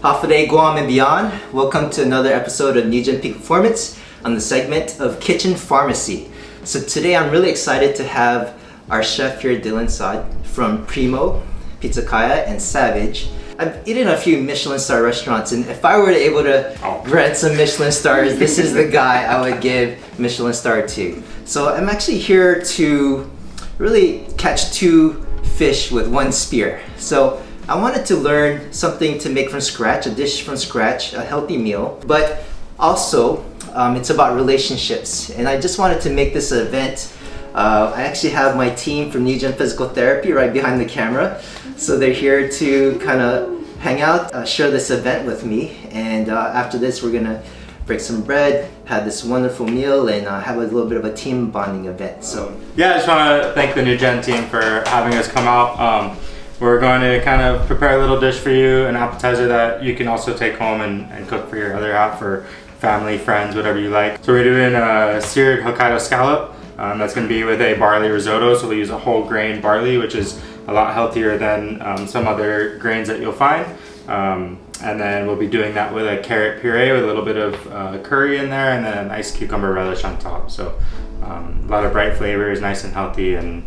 Hafude, Guam, and beyond. Welcome to another episode of Newgen Peak Performance on the segment of Kitchen Pharmacy. So today I'm really excited to have our chef here, Dylan Saad, from Primo, Pizzakaya, and Savage. I've eaten a few Michelin star restaurants, and if I were able to grant some Michelin stars, this is the guy I would give Michelin star to. So I'm actually here to really catch two fish with one spear. So I wanted to learn something to make from scratch, a dish from scratch, a healthy meal, but also it's about relationships. And I just wanted to make this an event. I actually have my team from Newgen Physical Therapy right behind the camera. So they're here to kind of hang out, share this event with me. And after this, we're gonna break some bread, have this wonderful meal, and have a little bit of a team bonding event. So yeah, I just want to thank the Newgen team for having us come out. We're going to kind of prepare a little dish for you, an appetizer that you can also take home and cook for your other half, for family, friends, whatever you like. So we're doing a seared Hokkaido scallop. That's going to be with a barley risotto, so we use a whole grain barley, which is a lot healthier than some other grains that you'll find. And then we'll be doing that with a carrot puree with a little bit of curry in there, and then a nice cucumber relish on top. So a lot of bright flavors, nice and healthy, and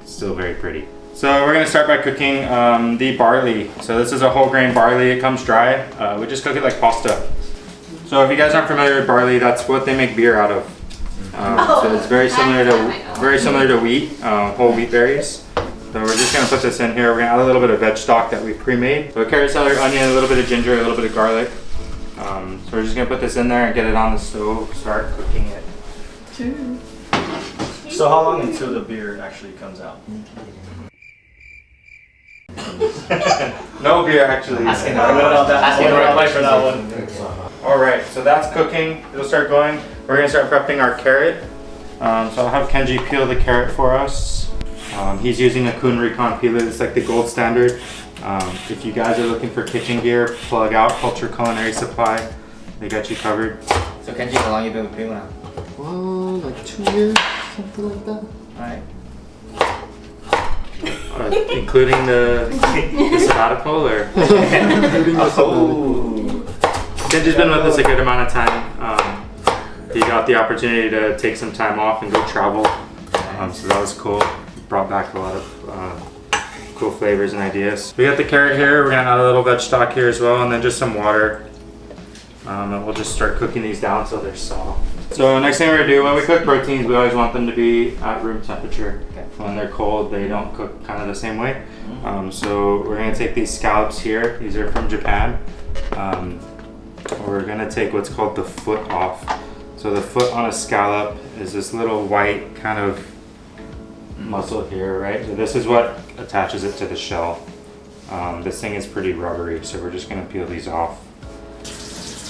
still very pretty. So we're going to start by cooking the barley. So this is a whole grain barley. It comes dry. We just cook it like pasta. So if you guys aren't familiar with barley, that's what they make beer out of. So it's very similar to wheat, whole wheat berries. So we're just going to put this in here. We're going to add a little bit of veg stock that we pre-made. So carrot, celery, onion, a little bit of ginger, a little bit of garlic. So we're just going to put this in there and get it on the stove, start cooking it. So how long until the beer actually comes out? No beer actually. Asking the right place for that one. Alright, so that's cooking. It'll start going. We're going to start prepping our carrot. So I'll have Kenji peel the carrot for us. He's using a Kunrikon peeler. It's like the gold standard. If you guys are looking for kitchen gear, plug out Culture Culinary Supply. They got you covered. So Kenji, how long you been with Primo now? well, like 2 years, something like that. Alright. Including the sabbatical, or? Kenji's been with us a good amount of time. He got the opportunity to take some time off and go travel. So that was cool. Brought back a lot of cool flavors and ideas. We got the carrot here. We're gonna add a little veg stock here as well, and then just some water. And we'll just start cooking these down so they're soft. So next thing we're gonna do, when we cook proteins, we always want them to be at room temperature. Okay. When they're cold, they don't cook kind of the same way. So we're gonna take these scallops here. These are from Japan. We're gonna take what's called the foot off. So the foot on a scallop is this little white kind of muscle here, right? So this is what attaches it to the shell. This thing is pretty rubbery, so we're just gonna peel these off.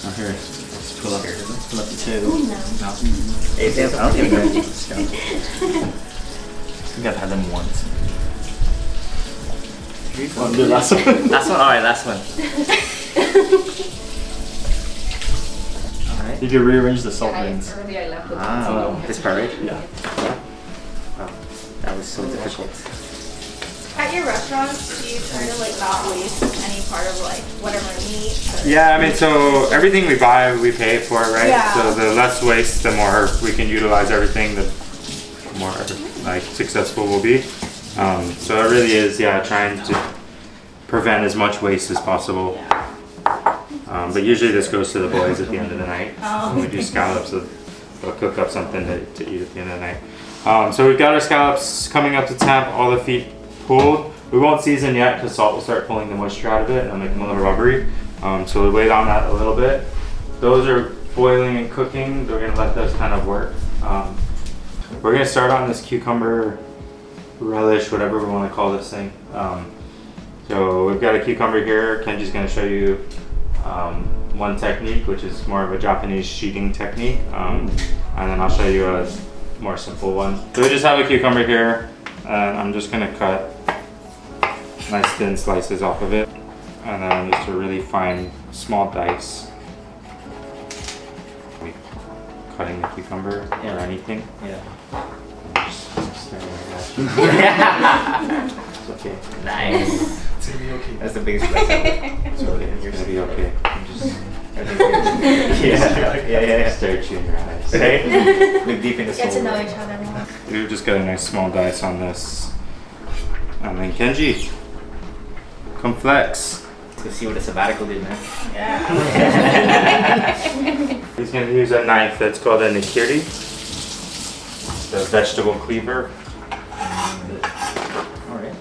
Oh, here. Let's pull up here. Let's pull up the table. No. I don't think we've I think I've had them once. Want to do the last one? Last one? Alright, last one. Alright. Did you rearrange the salt grains? Earlier I left with Ah, this part, right? Yeah. Wow, that was so difficult. At your restaurants, do you try to like not waste any part of like whatever meat? Or... Yeah, I mean, so everything we buy, we pay for, right? Yeah. So the less waste, the more we can utilize everything, the more like successful we'll be. So it really is, yeah, trying to prevent as much waste as possible. But usually this goes to the boys at the end of the night. When we do scallops, they'll cook up something to eat at the end of the night. So we've got our scallops coming up to temp, all the feet pulled. We won't season yet because salt will start pulling the moisture out of it and it'll make them a little rubbery. So we'll wait on that a little bit. Those are boiling and cooking. We're gonna let those kind of work. We're gonna start on this cucumber relish, whatever we want to call this thing. So we've got a cucumber here. Kenji's gonna show you one technique, which is more of a Japanese sheeting technique. And then I'll show you a more simple one. So we just have a cucumber here. I'm just gonna cut nice thin slices off of it, and then just a really fine small dice. Cutting the cucumber or anything. Yeah. Just staring at that. It's okay. Nice. It's That's the biggest flex ever. So you're gonna be okay. I'm just Yeah. stare at you in your eyes. Right? Look deep in the soul. Get to know each other more. We've just got a nice small dice on this. And then Kenji, come flex. Let's see what the sabbatical did, man. Yeah. He's gonna use a knife that's called a nikiri, the vegetable cleaver. Alright.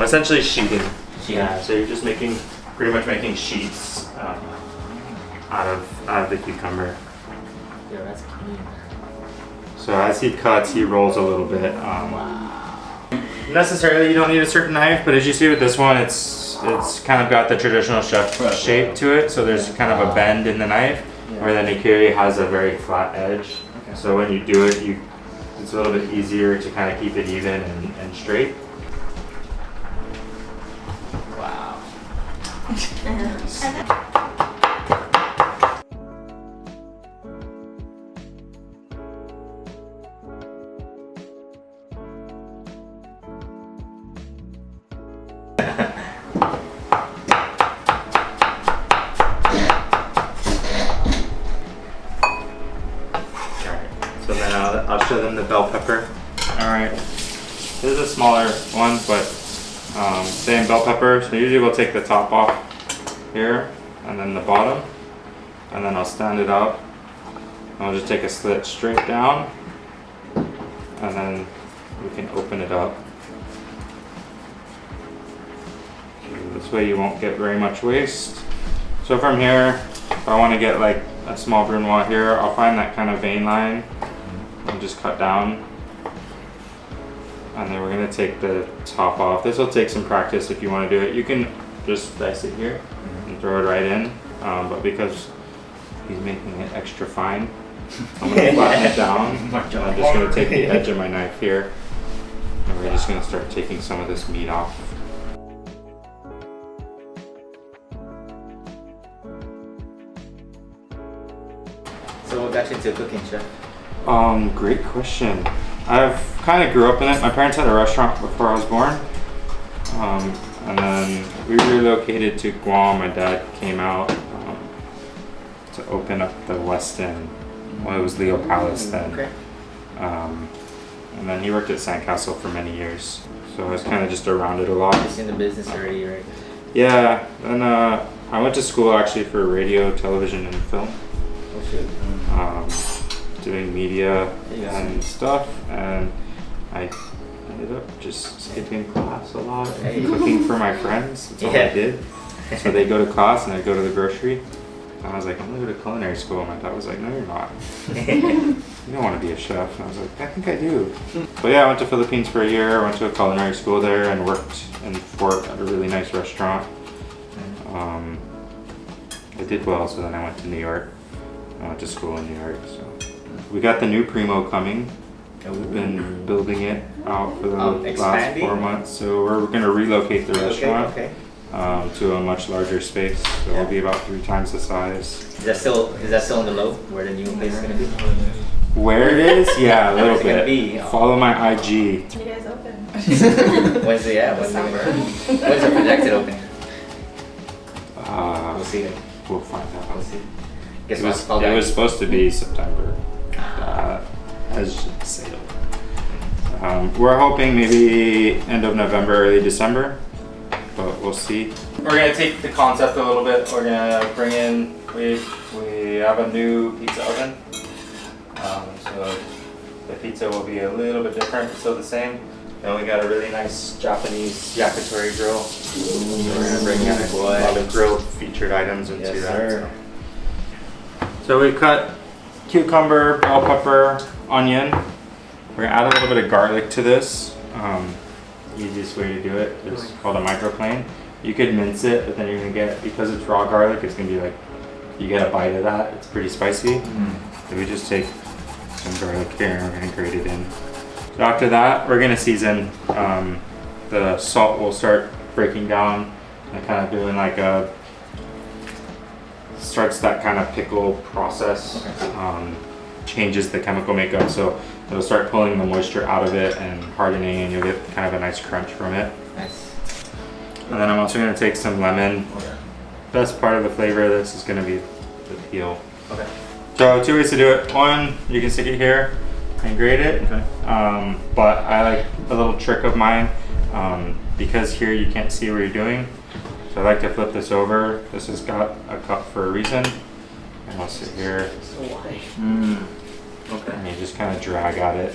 Essentially sheeting. Yeah. So you're just pretty much making sheets out of the cucumber. Yeah, that's clean. So as he cuts, he rolls a little bit. Necessarily, you don't need a certain knife, but as you see with this one, it's kind of got the traditional chef shape to it. So there's kind of a bend in the knife, where the nikiri has a very flat edge. Okay. So when you do it, it's a little bit easier to kind of keep it even and straight. Wow. So then I'll show them the bell pepper. Alright, this is a smaller one, but same bell pepper. So usually we'll take the top off here and then the bottom, and then I'll stand it up. I'll just take a slit straight down, and then we can open it up. This way you won't get very much waste. So from here, if I want to get like a small brunoise here, I'll find that kind of vein line and just cut down. And then we're going to take the top off. This will take some practice if you want to do it. You can just dice it here and throw it right in. But because he's making it extra fine, I'm going to flatten it down. And I'm just going to take the edge of my knife here. And we're just going to start taking some of this meat off. So what got you into cooking, chef? Great question. I've kind of grew up in it. My parents had a restaurant before I was born. And then we relocated to Guam. My dad came out to open up the West End. Well, it was Leo Palace then. Okay. And then he worked at Sandcastle for many years. So I was kind of just around it a lot. Just in the business already, right? Yeah, and I went to school actually for radio, television, and film. Oh shit. Doing media Yes. and stuff, and I ended up just skipping class a lot Hey. and cooking for my friends. That's all I Yeah. did. So they go to class and I go to the grocery. And I was like, I'm gonna go to culinary school. And my dad was like, no, you're not. You don't want to be a chef. And I was like, I think I do. But yeah, I went to Philippines for a year. I went to a culinary school there and worked in Fort at a really nice restaurant. I did well, so then I went to New York. I went to school in New York. So we got the new Primo coming. We've been building it out for the last expanding? 4 months. So we're going to relocate the restaurant Okay. to a much larger space. So it'll be about 3 times the size. Is that still in the low where the new place is gonna be? Where it is? Yeah, a little Where's it gonna bit. be? Follow my IG. You guys open. When's the when's the projected opening? We'll see. We'll find out. We'll see. Guess It what's was, called it that? was supposed to be September. As sailed. We're hoping maybe end of November, early December, but we'll see. We're gonna take the concept a little bit. We're gonna bring in, we have a new pizza oven. So the pizza will be a little bit different, but still the same. And we got a really nice Japanese yakitori grill. So we're gonna bring in a lot of grilled featured items into Yes, that. sir. So we cut cucumber, bell pepper, onion. We're gonna add a little bit of garlic to this. Easiest way to do it is called a microplane. You could mince it, but then you're gonna get, because it's raw garlic, it's gonna be like, you get a bite of that. It's pretty spicy. So we just take some garlic here and we're gonna grate it in. So after that, we're gonna season. The salt will start breaking down and kind of doing like starts that kind of pickle process. Changes the chemical makeup, so it'll start pulling the moisture out of it and hardening, and you'll get kind of a nice crunch from it. Nice. And then I'm also gonna take some lemon. Okay. Best part of the flavor of this is gonna be the peel. Okay. So 2 ways to do it. One, you can stick it here and grate it. Okay. But I like a little trick of mine, because here you can't see what you're doing. So I like to flip this over. This has got a cup for a reason. And I'll sit here Okay. and you just kind of drag at it.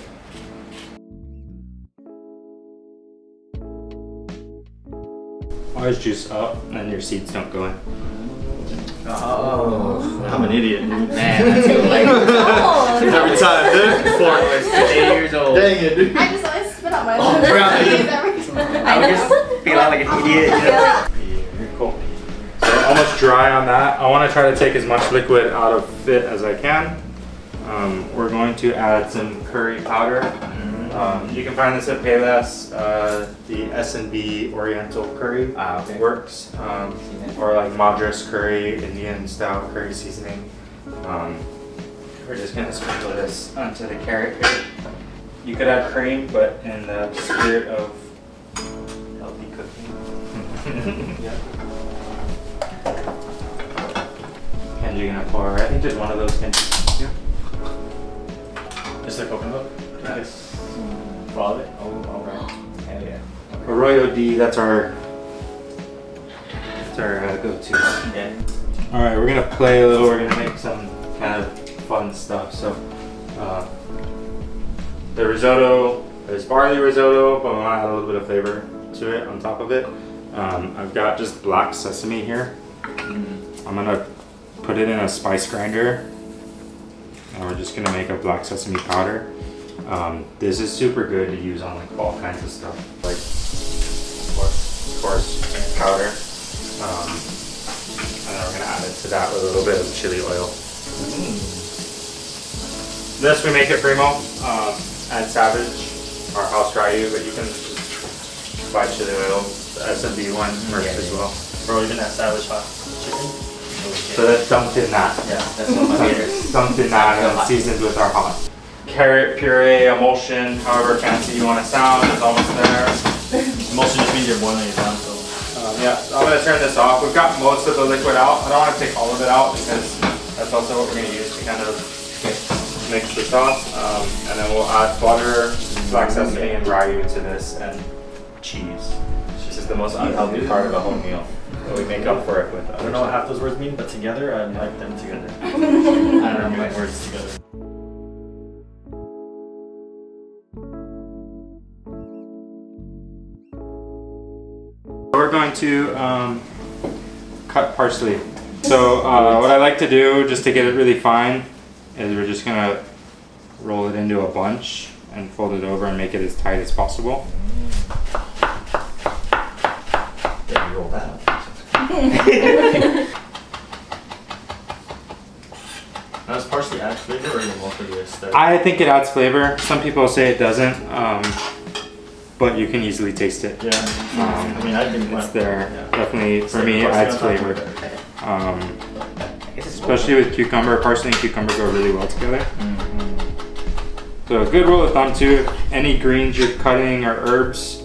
Always juice up and your seeds don't go in. Oh, I'm an idiot. Man, that's too late. Oh, Every time, dude. Before I was 8 years old. Dang it, dude. I just always spit out my Oh, sugar right. every time. I would just feel like an idiot. You know? Cool. So almost dry on that. I want to try to take as much liquid out of it as I can. We're going to add some curry powder. You can find this at Payless. The S&B Oriental curry Okay. works, or like Madras curry, Indian style curry seasoning. We're just gonna sprinkle this onto the carrot here. You could add cream, but in the spirit of healthy cooking. Yeah. And you're gonna pour, I think just one of those can. Yeah. Just a coconut? Yes. All of it? Oh, alright. Hell yeah. Arroyo D, that's our go-to. Yeah. All right, we're gonna play a little. We're gonna make some kind of fun stuff. So, the risotto is barley risotto, but I want to add a little bit of flavor to it on top of it. I've got just black sesame here. I'm gonna put it in a spice grinder, and we're just gonna make a black sesame powder. This is super good to use on like all kinds of stuff, like coarse powder. And then we're gonna add it to that with a little bit of chili oil. This we make at Primo, and Savage, our house ryu, but you can just buy chili oil. The S&B one works as well. Bro, even that savage hot chicken? So that's dumped in that. Yeah, that's one of my favorites. Dumped in that and seasoned with our hot. Carrot puree, emulsion, however fancy you want to sound, is almost there. Emulsion just means you're boiling it down, so. Yeah, I'm going to turn this off. We've got most of the liquid out. I don't want to take all of it out because that's also what we're going to use to kind of mix the sauce. And then we'll add butter, black sesame, and ryu to this, and cheese. This is the most unhealthy part of the whole meal. So we make up for it with I don't know what half those words mean, but together, I like them together. I don't know words together. We're going to cut parsley. So what I like to do, just to get it really fine, is we're just gonna roll it into a bunch and fold it over and make it as tight as possible. Yeah, you roll that up. Now, does parsley add flavor or is it mostly just I think it adds flavor. Some people say it doesn't, but you can easily taste it. Yeah. I mean, I think It's there. Yeah. Definitely, for me, it adds flavor. Especially with cucumber. Parsley and cucumber go really well together. So a good rule of thumb too, any greens you're cutting or herbs,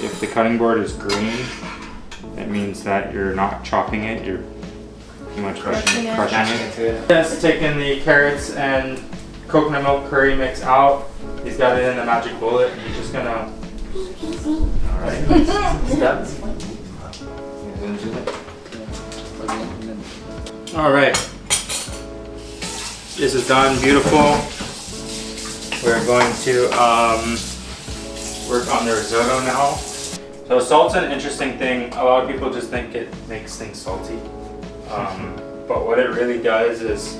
if the cutting board is green, it means that you're not chopping it, you're pretty much crushing it. Just taking the carrots and coconut milk curry mix out. He's got it in the magic bullet. He's just gonna. Alright. Alright. This is done, beautiful. We're going to work on the risotto now. So salt's an interesting thing. A lot of people just think it makes things salty. But what it really does is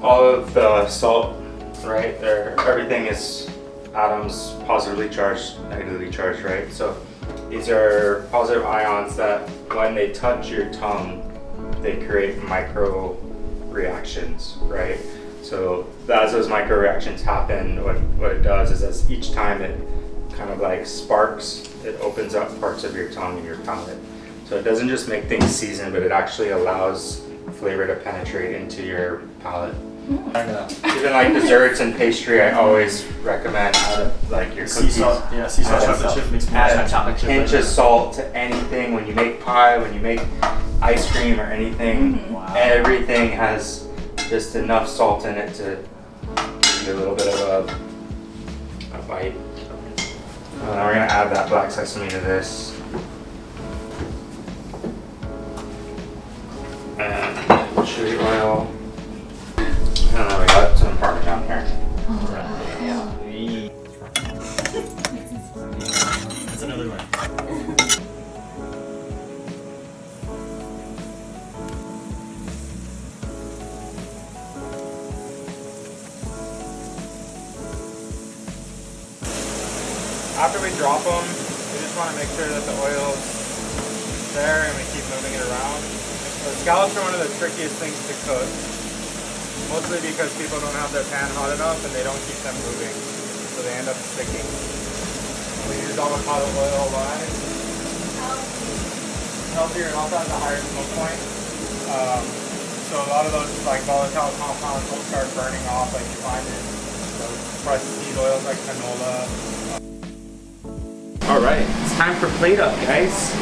all of the salt, right there, everything is atoms positively charged, negatively charged, right? So these are positive ions that when they touch your tongue, they create micro reactions, right? So as those micro reactions happen, what it does is as each time it kind of like sparks, it opens up parts of your tongue and your palate. So it doesn't just make things seasoned, but it actually allows flavor to penetrate into your palate. Even like desserts and pastry, I always recommend like your Sea cookies. salt, yeah, sea salt chocolate chip makes more Add sense. a Chocolate chip pinch like of salt to anything when you make pie, when you make ice cream or anything. Wow. Everything has just enough salt in it to give you a little bit of a bite. Now we're gonna add that black sesame to this. And chili oil. And then we got some Parmesan here. That's another one. After we drop them, we just want to make sure that the oil's there and we keep moving it around. The scallops are one of the trickiest things to cook, mostly because people don't have their pan hot enough and they don't keep them moving, so they end up sticking. We use avocado oil. Why? Healthier, and also has a higher smoke point. So a lot of those like volatile compounds will start burning off like you find in those pressed seed oils like canola. All right, it's time for plate up, guys.